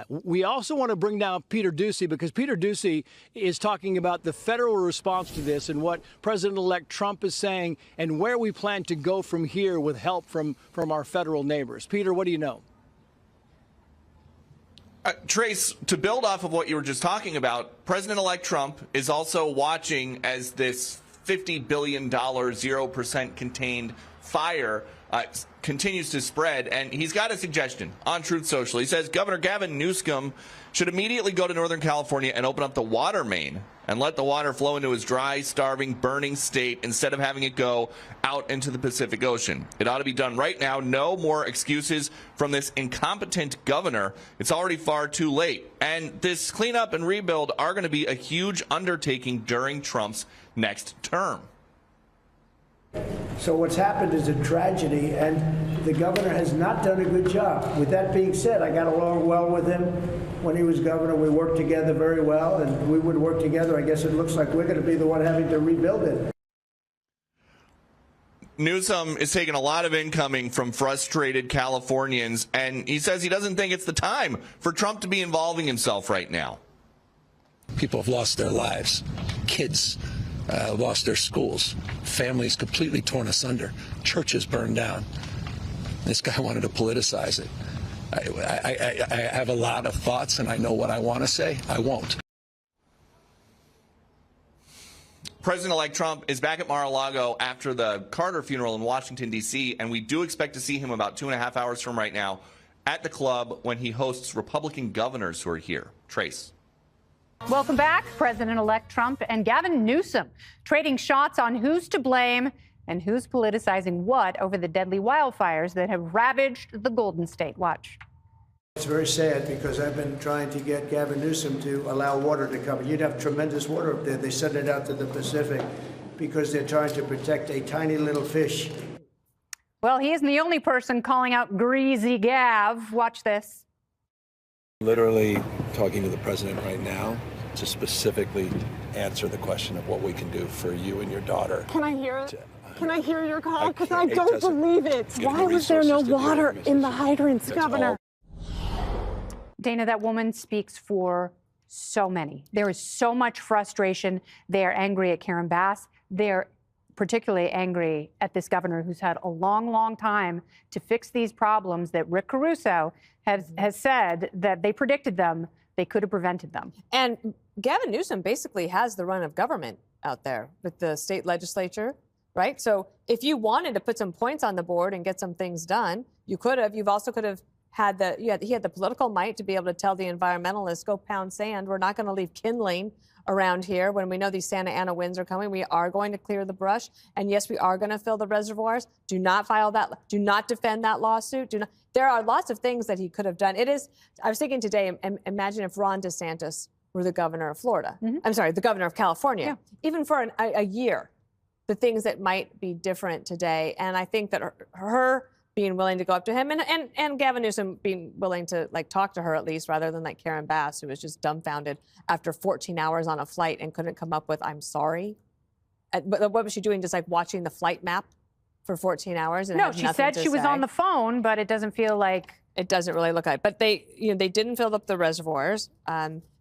that. We also want to bring down Peter Doocy, because Peter Doocy is talking about the federal response to this and what President-elect Trump is saying and where we plan to go from here with help from our federal neighbors. Peter, what do you know? Trace, to build off of what you were just talking about, President-elect Trump is also watching as this $50 billion 0% contained fire continues to spread, and he's got a suggestion on Truth Social. He says Governor Gavin Newsom should immediately go to Northern California and open up the water main and let the water flow into his dry, starving, burning state instead of having it go out into the Pacific Ocean. It ought to be done right now. No more excuses from this incompetent governor. It's already far too late. And this cleanup and rebuild are going to be a huge undertaking during Trump's next term. So what's happened is a tragedy, and the governor has not done a good job. With that being said, I got along well with him when he was governor. We worked together very well, and we would work together. I guess it looks like we're going to be the one having to rebuild it. Newsom is taking a lot of incoming from frustrated Californians, and he says he doesn't think it's the time for Trump to be involving himself right now. People have lost their lives. Kids lost their schools, families completely torn asunder, churches burned down. This guy wanted to politicize it. I have a lot of thoughts, and I know what I want to say. I won't. President-elect Trump is back at Mar-a-Lago after the Carter funeral in Washington, D.C., and we do expect to see him about 2.5 hours from right now at the club when he hosts Republican governors who are here. Trace. Welcome back. President-elect Trump and Gavin Newsom trading shots on who's to blame and who's politicizing what over the deadly wildfires that have ravaged the Golden State. Watch. It's very sad because I've been trying to get Gavin Newsom to allow water to come. You'd have tremendous water up there. They send it out to the Pacific because they're trying to protect a tiny little fish. Well, he isn't the only person calling out Greasy Gav. Watch this. Literally talking to the president right now to specifically answer the question of what we can do for you and your daughter. Can I hear it? Can I hear your call? Because I don't believe it. Why was there no water in the hydrants, Governor? Dana, that woman speaks for so many. There is so much frustration. They are angry at Karen Bass. They're particularly angry at this governor who's had a long, long time to fix these problems that Rick Caruso has said that they predicted them. They could have prevented them. And Gavin Newsom basically has the run of government out there with the state legislature, right? So if you wanted to put some points on the board and get some things done, you could have. You've also could have had he had the political might to be able to tell the environmentalists, go pound sand. We're not going to leave kindling around here when we know these Santa Ana winds are coming. We are going to clear the brush. And yes, we are going to fill the reservoirs. Do not file that. Do not defend that lawsuit. Do not. There are lots of things that he could have done. I was thinking today, imagine if Ron DeSantis were the governor of Florida. Mm-hmm. I'm sorry, the governor of California. Yeah. Even for a year, the things that might be different today. And I think that her being willing to go up to him and Gavin Newsom being willing to talk to her at least, rather than Karen Bass, who was just dumbfounded after 14 hours on a flight and couldn't come up with "I'm sorry." But what was she doing? Just watching the flight map for 14 hours? And no, she said she was on the phone, but it doesn't feel like it doesn't really look like. But they didn't fill up the reservoirs.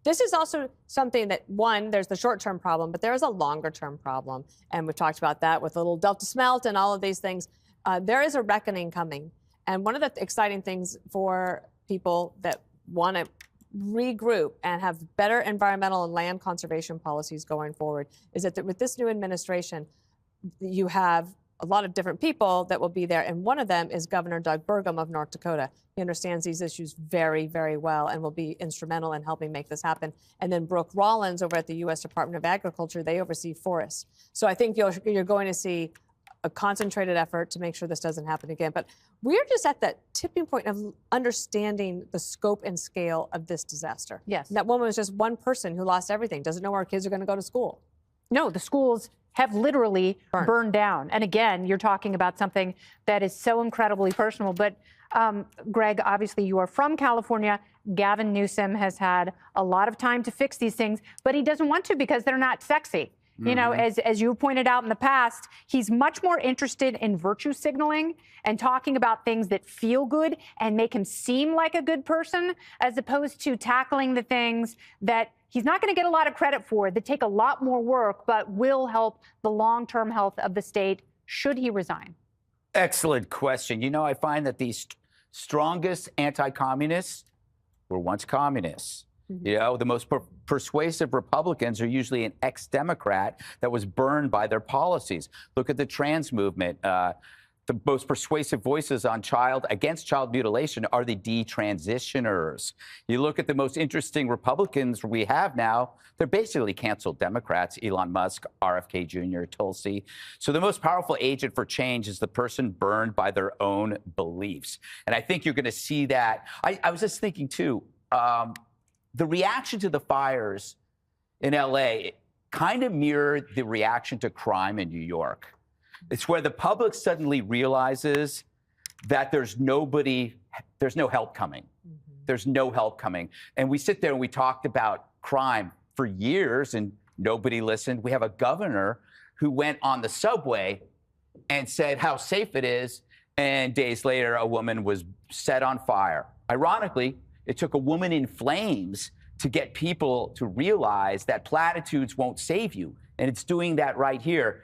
This is also something that, one, there's the short-term problem, but there is a longer-term problem, and we've talked about that with little Delta Smelt and all of these things. There is a reckoning coming. And one of the exciting things for people that want to regroup and have better environmental and land conservation policies going forward is that with this new administration, you have a lot of different people that will be there. And one of them is Governor Doug Burgum of North Dakota. He understands these issues very, very well and will be instrumental in helping make this happen. And then Brooke Rollins over at the U.S. Department of Agriculture, they oversee forests. So I think you're going to see a concentrated effort to make sure this doesn't happen again. But we're just at that tipping point of understanding the scope and scale of this disaster. Yes. And that woman was just one person who lost everything, doesn't know where her kids are going to go to school. No, the schools have literally burned down. And again, you're talking about something that is so incredibly personal. But Greg, obviously you are from California. Gavin Newsom has had a lot of time to fix these things, but he doesn't want to because they're not sexy. You know, as you pointed out in the past, he's much more interested in virtue signaling and talking about things that feel good and make him seem like a good person, as opposed to tackling the things that he's not going to get a lot of credit for, that take a lot more work, but will help the long-term health of the state should he resign. Excellent question. You know, I find that these strongest anti-communists were once communists. You know, the most persuasive Republicans are usually an ex-Democrat that was burned by their policies. Look at the trans movement. The most persuasive voices on against child mutilation are the detransitioners. You look at the most interesting Republicans we have now, they're basically canceled Democrats, Elon Musk, RFK Jr., Tulsi. So the most powerful agent for change is the person burned by their own beliefs. And I think you're going to see that. I was just thinking, too, the reaction to the fires in L.A. kind of mirrored the reaction to crime in New York. It's where the public suddenly realizes that there's no help coming. There's no help coming. And we sit there and we talked about crime for years and nobody listened. We have a governor who went on the subway and said how safe it is. And days later, a woman was set on fire. Ironically, it took a woman in flames to get people to realize that platitudes won't save you. And it's doing that right here.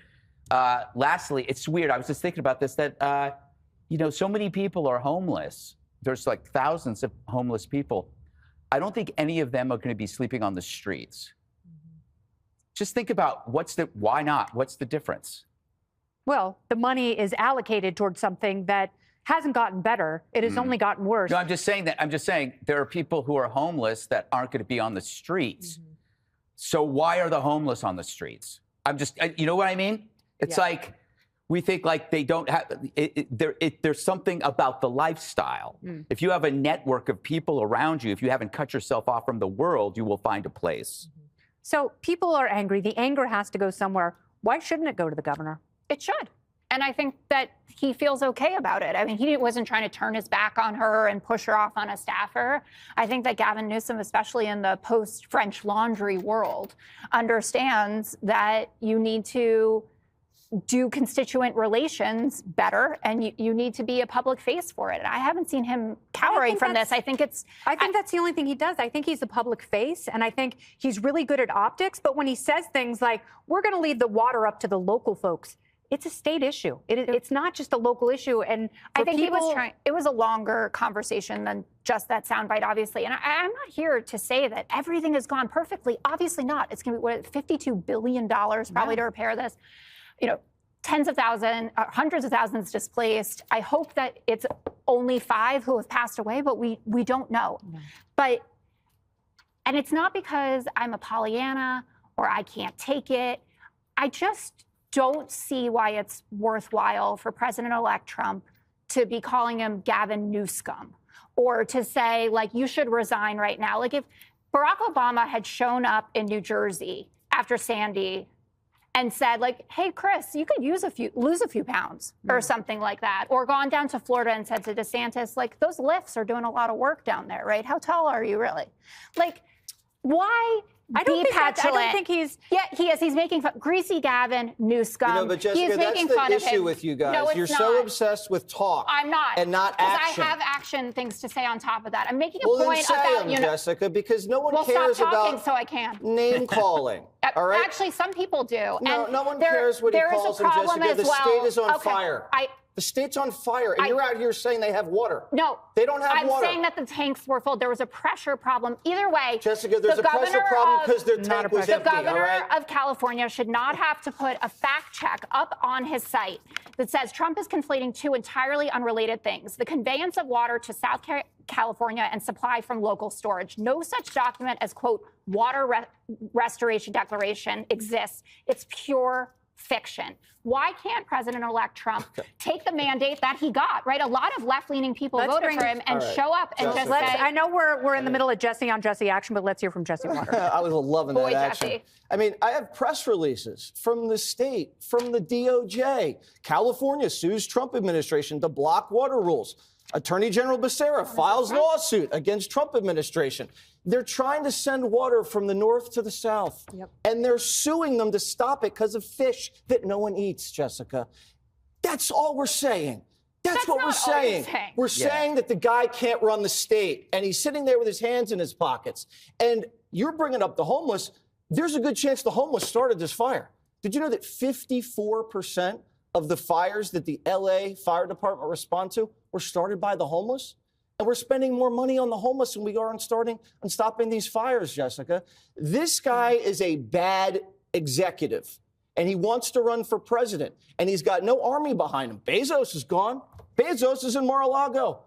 Lastly, it's weird. I was just thinking about this, that, you know, so many people are homeless. There's like thousands of homeless people. I don't think any of them are going to be sleeping on the streets. Just think about why not? What's the difference? Well, the money is allocated towards something that hasn't gotten better. It has only gotten worse. No, I'm just saying there are people who are homeless that aren't going to be on the streets. So why are the homeless on the streets? You know what I mean? It's like we think like they don't have there's something about the lifestyle. If you have a network of people around you, if you haven't cut yourself off from the world, you will find a place. So people are angry. The anger has to go somewhere. Why shouldn't it go to the governor? It should. And I think that he feels okay about it. I mean, he wasn't trying to turn his back on her and push her off on a staffer. I think that Gavin Newsom, especially in the post-French Laundry world, understands that you need to do constituent relations better, and you need to be a public face for it. And I haven't seen him cowering from this. I think that's the only thing he does. I think he's a public face, and I think he's really good at optics. But when he says things like, we're going to leave the water up to the local folks, it's a state issue. It's not just a local issue. And I think he was trying. It was a longer conversation than just that soundbite, obviously. And I'm not here to say that everything has gone perfectly. Obviously not. It's going to be $52 billion probably to repair this. You know, tens of thousands, hundreds of thousands displaced. I hope that it's only 5 who have passed away, but we don't know. And it's not because I'm a Pollyanna or I can't take it. I just don't see why it's worthwhile for President-elect Trump to be calling him Gavin Newsom, or to say, like, you should resign right now. Like, if Barack Obama had shown up in New Jersey after Sandy and said, like, hey, Chris, you could lose a few pounds or something like that, or gone down to Florida and said to DeSantis, like, those lifts are doing a lot of work down there, right? How tall are you really? Like, why? I don't think he's. Yeah, he is. He's making fun. Greasy Gavin Newsom. You know, but Jessica, that's the issue with you guys. No, it's You're not. So obsessed with talk. I'm not. And not action. Because I have action things to say on top of that. I'm making a point then say about them, Jessica, because no one well, cares stop talking about so I can. Name calling. All right. Actually, some people do. No, and no one cares what he calls him, Jessica. The state is on fire. The state's on fire, and you're out here saying they have water. No. They don't have water. I'm saying that the tanks were full. There was a pressure problem. Either way, Jessica, there's a pressure problem because their tank was empty, The governor of California should not have to put a fact check up on his site that says Trump is conflating 2 entirely unrelated things: the conveyance of water to South California and supply from local storage. No such document as, quote, water restoration declaration exists. It's pure fiction. Why can't President-elect Trump take the mandate that he got, right? A lot of left-leaning people voted for him and show up and just say... I know we're in the middle of Jesse on Jesse action, but let's hear from Jesse Water. I was loving that action. Jesse. I mean, I have press releases from the state, from the DOJ. California sues Trump administration to block water rules. Attorney General Becerra files lawsuit against Trump administration. They're trying to send water from the north to the south, and they're suing them to stop it because of fish that no one eats, Jessica. That's all we're saying. That's what we're saying. We're saying that the guy can't run the state, and he's sitting there with his hands in his pockets. And you're bringing up the homeless. There's a good chance the homeless started this fire. Did you know that 54% of the fires that the LA Fire Department respond to were started by the homeless? And we're spending more money on the homeless than we are on stopping these fires, Jessica. This guy is a bad executive, and he wants to run for president, and he's got no army behind him. Bezos is gone. Bezos is in Mar-a-Lago.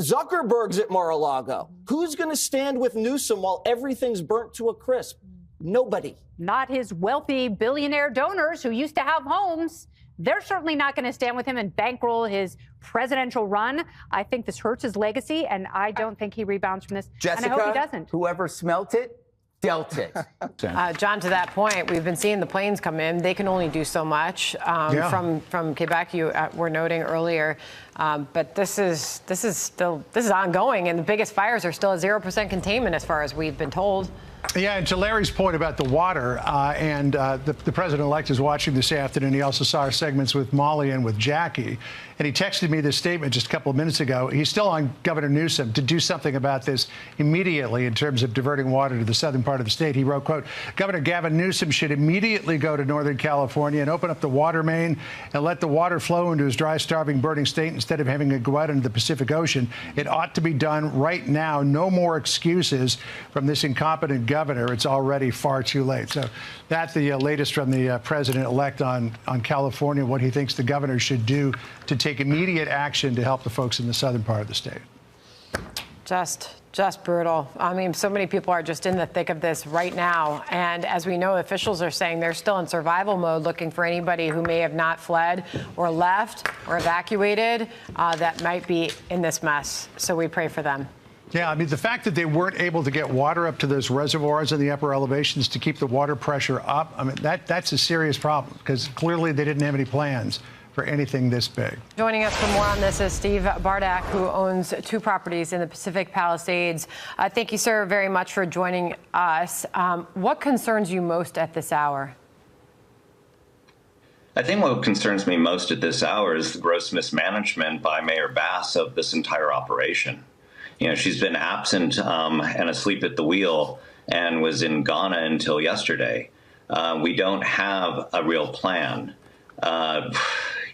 Zuckerberg's at Mar-a-Lago. Who's going to stand with Newsom while everything's burnt to a crisp? Nobody. Not his wealthy billionaire donors who used to have homes. They're certainly not going to stand with him and bankroll his presidential run. I think this hurts his legacy, and I don't think he rebounds from this. Jessica, and I hope he doesn't. Whoever smelt it, dealt it. John, to that point, we've been seeing the planes come in. They can only do so much from Quebec. You were noting earlier, but this is ongoing, and the biggest fires are still at 0% containment, as far as we've been told. Yeah, and to Larry's point about the water, the president-elect is watching this afternoon. He also saw our segments with Molly and with Jackie, and he texted me this statement just a couple of minutes ago. He's still on Governor Newsom to do something about this immediately in terms of diverting water to the southern part of the state. He wrote, quote, Governor Gavin Newsom should immediately go to Northern California and open up the water main and let the water flow into his dry, starving, burning state instead of having it go out into the Pacific Ocean. It ought to be done right now. No more excuses from this incompetent governor. It's already far too late. So that's the latest from the president-elect on California, what he thinks the governor should do to take immediate action to help the folks in the southern part of the state. Just brutal. I mean, so many people are just in the thick of this right now. And as we know, officials are saying they're still in survival mode, looking for anybody who may have not fled or left or evacuated that might be in this mess. So we pray for them. Yeah, I mean, the fact that they weren't able to get water up to those reservoirs in the upper elevations to keep the water pressure up, I mean, that's a serious problem, because clearly they didn't have any plans for anything this big. Joining us for more on this is Steve Bardak, who owns 2 properties in the Pacific Palisades. Thank you, sir, very much for joining us. What concerns you most at this hour? I think what concerns me most at this hour is the gross mismanagement by Mayor Bass of this entire operation. You know, she's been absent and asleep at the wheel and was in Ghana until yesterday. We don't have a real plan.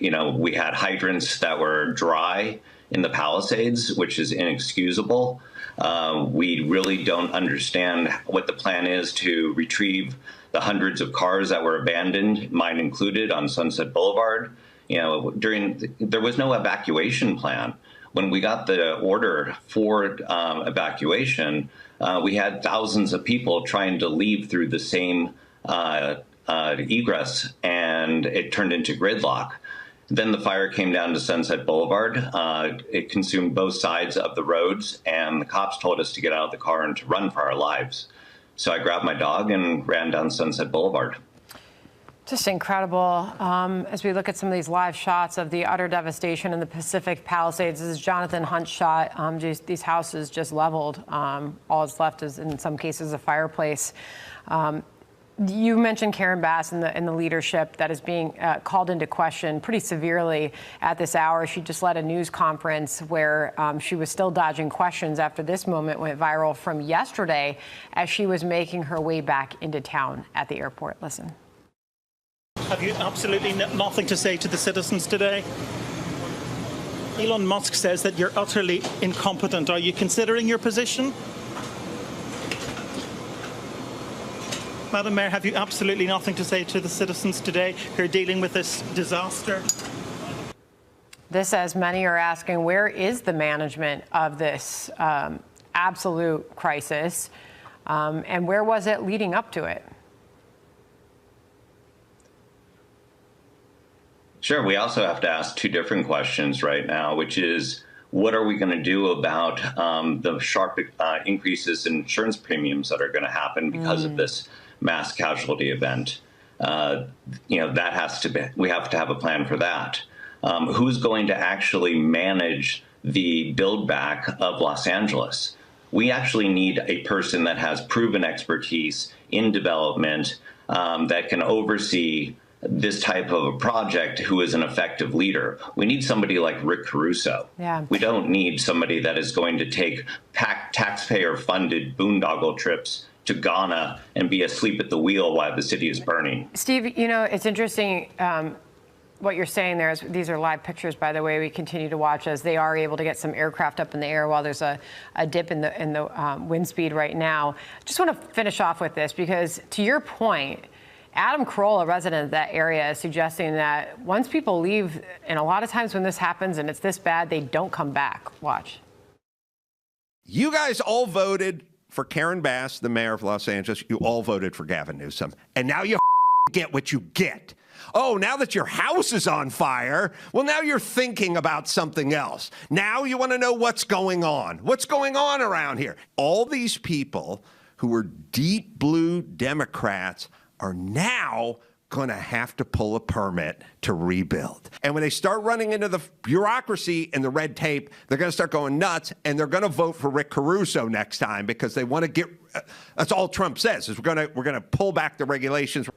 You know, we had hydrants that were dry in the Palisades, which is inexcusable. We really don't understand what the plan is to retrieve the hundreds of cars that were abandoned, mine included, on Sunset Boulevard. You know, there was no evacuation plan. When we got the order for evacuation, we had thousands of people trying to leave through the same egress, and it turned into gridlock. Then the fire came down to Sunset Boulevard. It consumed both sides of the roads, and the cops told us to get out of the car and to run for our lives. So I grabbed my dog and ran down Sunset Boulevard. Just incredible. As we look at some of these live shots of the utter devastation in the Pacific Palisades, this is Jonathan Hunt's shot. These houses just leveled. All that's left is, in some cases, a fireplace. You mentioned Karen Bass and the leadership that is being called into question pretty severely at this hour. She just led a news conference where she was still dodging questions after this moment went viral from yesterday as she was making her way back into town at the airport. Listen. Have you absolutely nothing to say to the citizens today? Elon Musk says that you're utterly incompetent. Are you considering your position? Madam Mayor, have you absolutely nothing to say to the citizens today who are dealing with this disaster? This, as many are asking, where is the management of this absolute crisis? And where was it leading up to it? Sure. We also have to ask 2 different questions right now, which is, what are we going to do about the sharp increases in insurance premiums that are going to happen because of this mass casualty event? You know, that has to be, we have to have a plan for that. Who's going to actually manage the build back of Los Angeles. We actually need a person that has proven expertise in development that can oversee this type of a project, who is an effective leader. We need somebody like Rick Caruso. Yeah. We don't need somebody that is going to take taxpayer-funded boondoggle trips to Ghana and be asleep at the wheel while the city is burning. Steve, you know, it's interesting what you're saying there. These are live pictures, by the way. We continue to watch as they are able to get some aircraft up in the air while there's a dip in the wind speed right now. Just want to finish off with this because, to your point, Adam Kroll, a resident of that area, is suggesting that once people leave, and a lot of times when this happens and it's this bad, they don't come back. Watch. You guys all voted for Karen Bass, the mayor of Los Angeles. You all voted for Gavin Newsom. And now you get what you get. Oh, now that your house is on fire, well, now you're thinking about something else. Now you want to know what's going on. What's going on around here? All these people who were deep blue Democrats are now going to have to pull a permit to rebuild. And when they start running into the bureaucracy and the red tape, they're going to start going nuts, and they're going to vote for Rick Caruso next time because they want to get. That's all Trump says is we're going to pull back the regulations.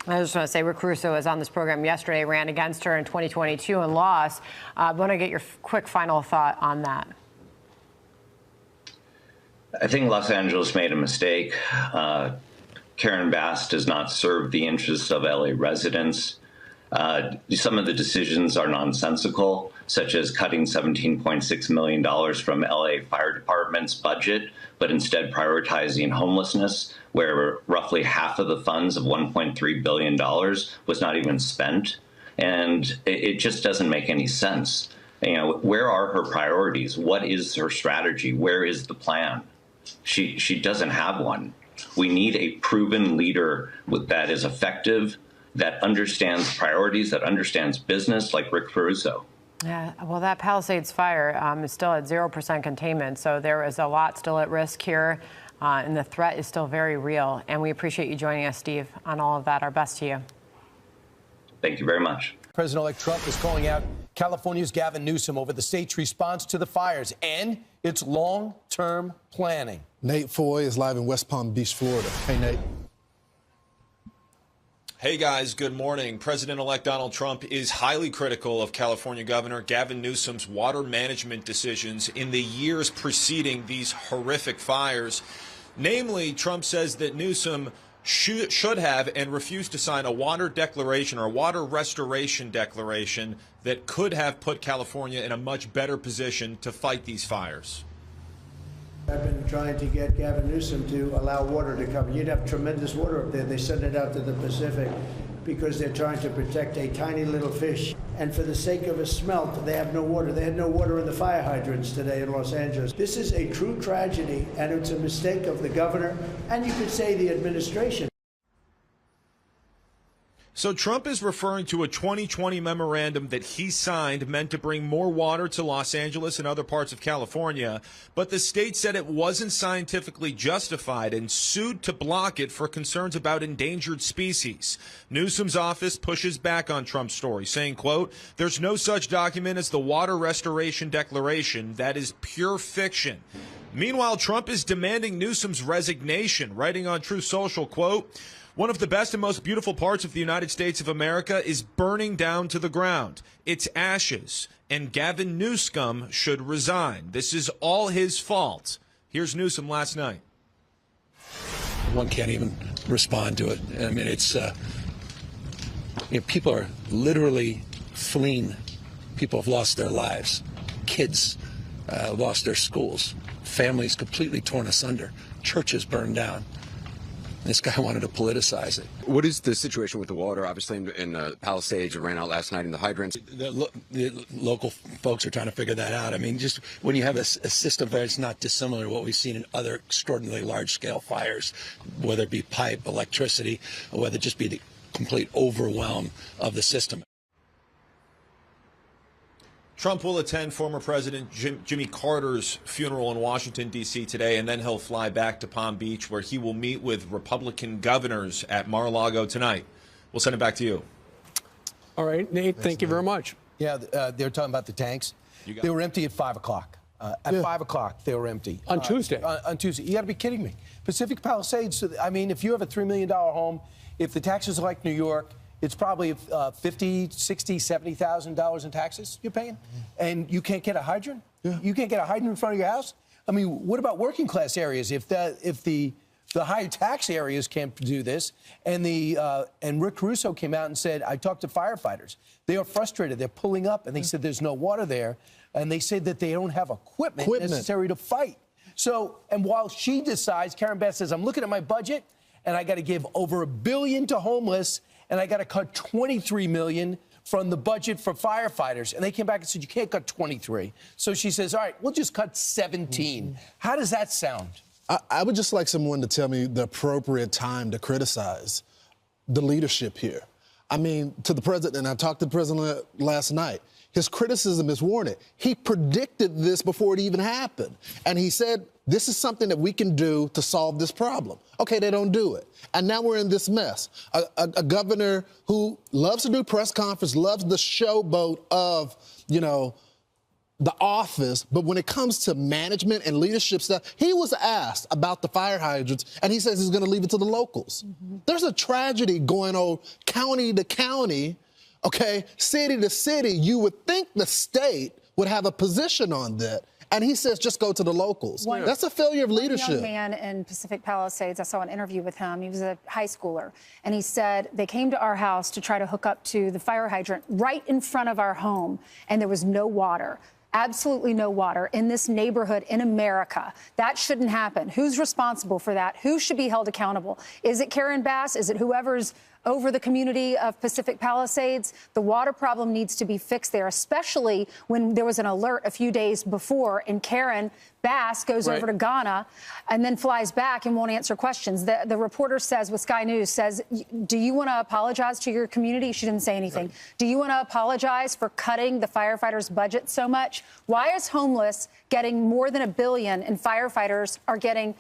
I just want to say Rick Caruso was on this program yesterday, ran against her in 2022 and lost. I want to get your quick final thought on that. I think Los Angeles made a mistake. Karen Bass does not serve the interests of LA residents. Some of the decisions are nonsensical, such as cutting $17.6 million from LA Fire Department's budget, but instead prioritizing homelessness, where roughly half of the funds of $1.3 billion was not even spent. And it just doesn't make any sense. You know, where are her priorities? What is her strategy? Where is the plan? She doesn't have one. We need a proven leader that is effective, that understands priorities, that understands business, like Rick Caruso. Yeah, well, that Palisades fire is still at 0% containment, so there is a lot still at risk here, and the threat is still very real. And we appreciate you joining us, Steve, on all of that. Our best to you. Thank you very much. President-elect Trump is calling out California's Gavin Newsom over the state's response to the fires and its long-term planning. Nate Foy is live in West Palm Beach, Florida. Hey, Nate. Hey, guys. Good morning. President-elect Donald Trump is highly critical of California Governor Gavin Newsom's water management decisions in the years preceding these horrific fires. Namely, Trump says that Newsom should have and refused to sign a water declaration or a water restoration declaration that could have put California in a much better position to fight these fires. I've been trying to get Gavin Newsom to allow water to come. You'd have tremendous water up there. They send it out to the Pacific because they're trying to protect a tiny little fish. And for the sake of a smelt, they have no water. They had no water in the fire hydrants today in Los Angeles. This is a true tragedy, and it's a mistake of the governor, and you could say the administration. So Trump is referring to a 2020 memorandum that he signed meant to bring more water to Los Angeles and other parts of California, but the state said it wasn't scientifically justified and sued to block it for concerns about endangered species. Newsom's office pushes back on Trump's story, saying, quote, "There's no such document as the Water Restoration Declaration. That is pure fiction." Meanwhile, Trump is demanding Newsom's resignation, writing on Truth Social, quote, "One of the best and most beautiful parts of the United States of America is burning down to the ground. It's ashes, and Gavin Newsom should resign. This is all his fault." Here's Newsom last night. One can't even respond to it. I mean, it's people are literally fleeing. People have lost their lives. Kids lost their schools. Families completely torn asunder. Churches burned down. This guy wanted to politicize it. What is the situation with the water? Obviously, in the Palisades, it ran out last night in the hydrants. The local folks are trying to figure that out. I mean, just when you have a system that's not dissimilar to what we've seen in other extraordinarily large-scale fires, whether it be pipe, electricity, or whether it just be the complete overwhelm of the system. Trump will attend former President Jimmy Carter's funeral in Washington, D.C. today, and then he'll fly back to Palm Beach, where he will meet with Republican governors at Mar-a-Lago tonight. We'll send it back to you. All right, Nate, thank you very much. Yeah, they're talking about the tanks. They were empty at 5 o'clock. At 5 o'clock, they were empty. On Tuesday? On Tuesday. You got to be kidding me. Pacific Palisades, I mean, if you have a $3 million home, if the taxes are like New York, it's probably $50,000, $60,000, $70,000 in taxes you're paying, and you can't get a hydrant. You can't get a hydrant in front of your house. I mean, what about working class areas? If the high tax areas can't do this, and Rick Caruso came out and said, I talked to firefighters. They are frustrated. They're pulling up, and they said there's no water there, and they said that they don't have equipment necessary to fight. So, and while she decides, Karen Bass says, I'm looking at my budget, and I got to give over $1 billion to homeless, and I got to cut $23 million from the budget for firefighters. And they came back and said, you can't cut 23. So she says, all right, we'll just cut 17. How does that sound? I would just like someone to tell me the appropriate time to criticize the leadership here. I mean, to the president, and I talked to the president last night, his criticism is warranted. He predicted this before it even happened. And he said, this is something that we can do to solve this problem. Okay, they don't do it. And now we're in this mess. A governor who loves to do press conference, loves the showboat of, you know, the office, but when it comes to management and leadership stuff, he was asked about the fire hydrants, and he says he's going to leave it to the locals. There's a tragedy going on county to county, okay, city to city. You would think the state would have a position on that. And he says, just go to the locals. That's a failure of leadership. One young man in Pacific Palisades, I saw an interview with him. He was a high schooler. And he said, they came to our house to try to hook up to the fire hydrant right in front of our home, and there was no water. Absolutely no water in this neighborhood in America. That shouldn't happen. Who's responsible for that? Who should be held accountable? Is it Karen Bass? Is it whoever's over the community of Pacific Palisades? The water problem needs to be fixed there, especially when there was an alert a few days before and Karen Bass goes over to Ghana and then flies back and won't answer questions. The reporter says, with Sky News, says, do you want to apologize to your community? She didn't say anything. Do you want to apologize for cutting the firefighters' budget so much? Why is homeless getting more than $1 billion and firefighters are getting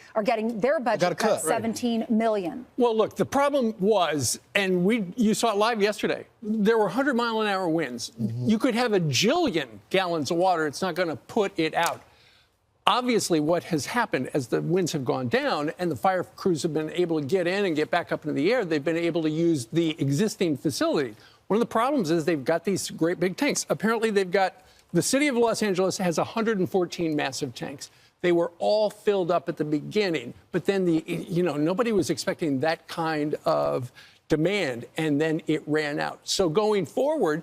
their budget cut $17 million? Well, look, the problem was, and you saw it live yesterday, there were 100-mile-an-hour winds. You could have 1 jillion gallons of water. It's not going to put it out. Obviously, what has happened as the winds have gone down and the fire crews have been able to get in and get back up into the air, they've been able to use the existing facility. One of the problems is they've got these great big tanks. Apparently, the city of Los Angeles has 114 massive tanks. They were all filled up at the beginning, but then nobody was expecting that kind of demand, and then it ran out. So going forward,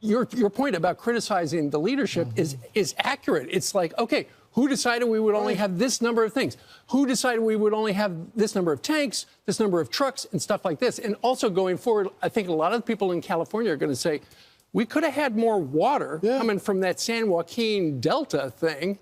your point about criticizing the leadership is accurate. It's like, okay, who decided we would only have this number of things? Who decided we would only have this number of tanks, this number of trucks, and stuff like this? And also going forward, I think a lot of the people in California are going to say, we could have had more water coming from that San Joaquin Delta thing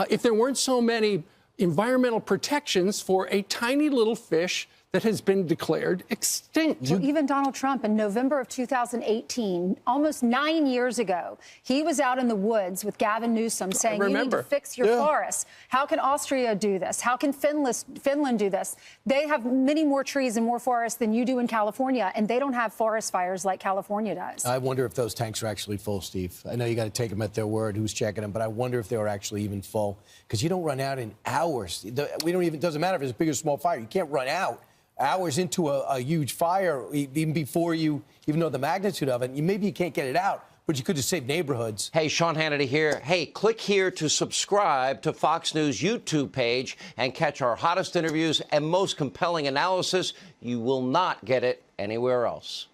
if there weren't so many environmental protections for a tiny little fish that has been declared extinct. Well, even Donald Trump in November of 2018, almost 9 years ago, he was out in the woods with Gavin Newsom saying, you need to fix your forests. How can Austria do this? How can Finland do this? They have many more trees and more forests than you do in California, and they don't have forest fires like California does. I wonder if those tanks are actually full, Steve. I know you got to take them at their word, who's checking them, but I wonder if they were actually even full, because you don't run out in hours. It doesn't matter if it's a big or small fire. You can't run out hours into a huge fire, even before you even know the magnitude of it. Maybe you can't get it out, but you could just save neighborhoods. Hey, Sean Hannity here. Hey, click here to subscribe to Fox News YouTube page and catch our hottest interviews and most compelling analysis. You will not get it anywhere else.